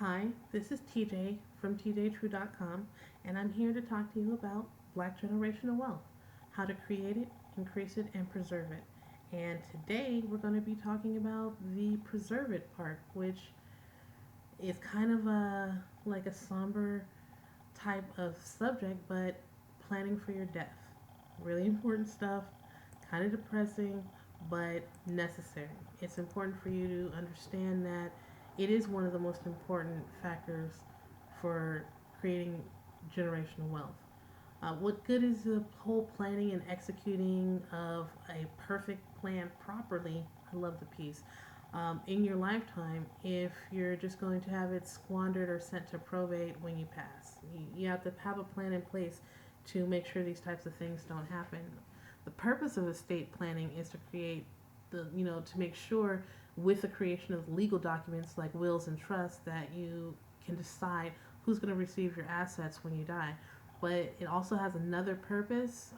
Hi, this is TJ from tjtrue.com, and I'm here to talk to you about Black generational wealth, how to create it, increase it, and preserve it. And today we're going to be talking about the preserve it part, which is kind of a somber type of subject, but planning for your death. Really important stuff, kind of depressing, but necessary. It's important for you to understand that it is one of the most important factors for creating generational wealth. What good is the whole planning and executing of a perfect plan properly? I love the piece. In your lifetime, if you're just going to have it squandered or sent to probate when you pass, you have to have a plan in place to make sure these types of things don't happen. The purpose of estate planning is to create to make sure with the creation of legal documents like wills and trusts that you can decide who's going to receive your assets when you die. But it also has another purpose,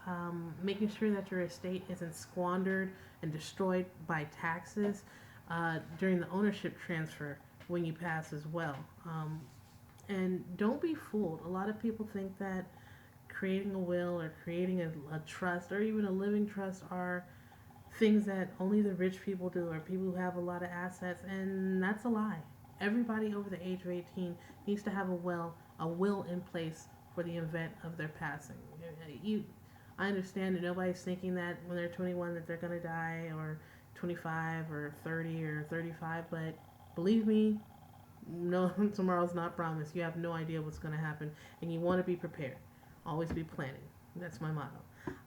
making sure that your estate isn't squandered and destroyed by taxes during the ownership transfer when you pass as well. And don't be fooled. A lot of people think that creating a will or creating a trust or even a living trust are things that only the rich people do or people who have a lot of assets, and that's a lie. Everybody over the age of 18 needs to have a will in place for the event of their passing. You, I understand that nobody's thinking that when they're 21 that they're going to die, or 25 or 30 or 35, but believe me, no, tomorrow's not promised. You have no idea what's going to happen, and you want to be prepared. Always be planning. That's my motto.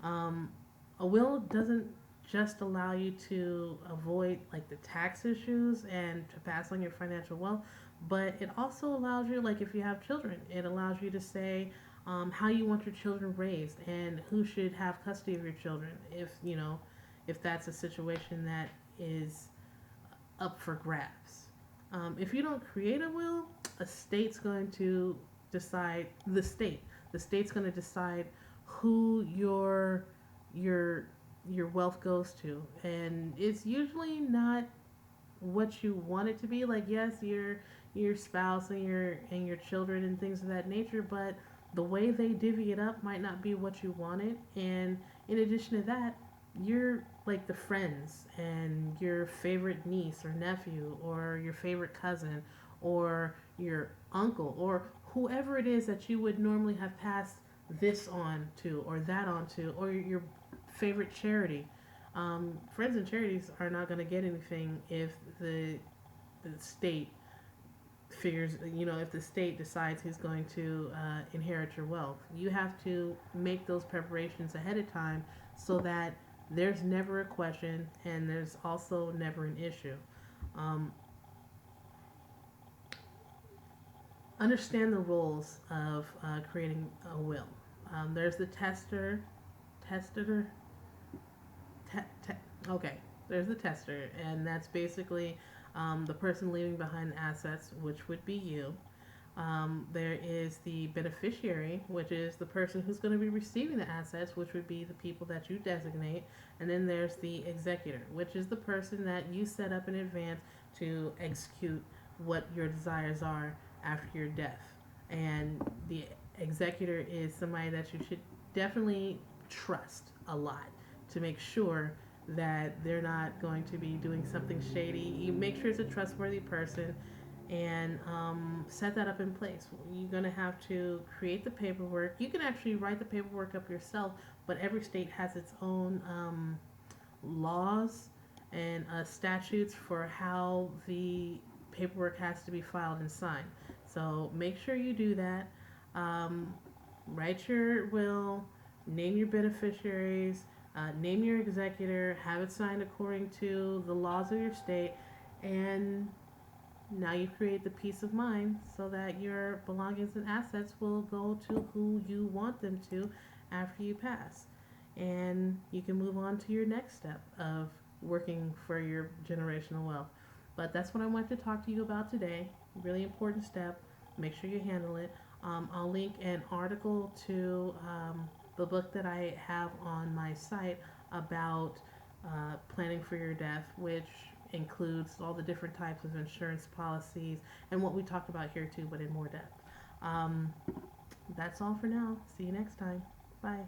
Um, a will doesn't just allow you to avoid like the tax issues and to pass on your financial wealth, but it also allows you, like if you have children, it allows you to say how you want your children raised and who should have custody of your children if that's a situation that is up for grabs. If you don't create a will, a state's going to decide the state's going to decide who your wealth goes to, and it's usually not what you want it to be. Like, yes, your spouse and your children and things of that nature, but the way they divvy it up might not be what you wanted. And in addition to that, you're like the friends and your favorite niece or nephew or your favorite cousin or your uncle or whoever it is that you would normally have passed this on to or that on to, or your favorite charity. Friends and charities are not going to get anything if the state figures, if the state decides who's going to inherit your wealth. You have to make those preparations ahead of time so that there's never a question and there's also never an issue. Um, Understand the rules of creating a will. There's the tester, okay, there's the tester, and that's basically the person leaving behind the assets, which would be you. There is the beneficiary, which is the person who's going to be receiving the assets, which would be the people that you designate. And then there's the executor, which is the person that you set up in advance to execute what your desires are after your death. And the executor is somebody that you should definitely trust a lot to make sure that they're not going to be doing something shady. You make sure it's a trustworthy person and set that up in place. You're going to have to create the paperwork. You can actually write the paperwork up yourself, but every state has its own laws and statutes for how the paperwork has to be filed and signed. So make sure you do that. Um, Write your will, name your beneficiaries, name your executor, have it signed according to the laws of your state, and now you create the peace of mind so that your belongings and assets will go to who you want them to after you pass. And you can move on to your next step of working for your generational wealth. But that's what I want to talk to you about today. Really important step. Make sure you handle it. I'll link an article to the book that I have on my site about planning for your death, which includes all the different types of insurance policies and what we talked about here too, but in more depth. Um, that's all for now. See you next time. Bye.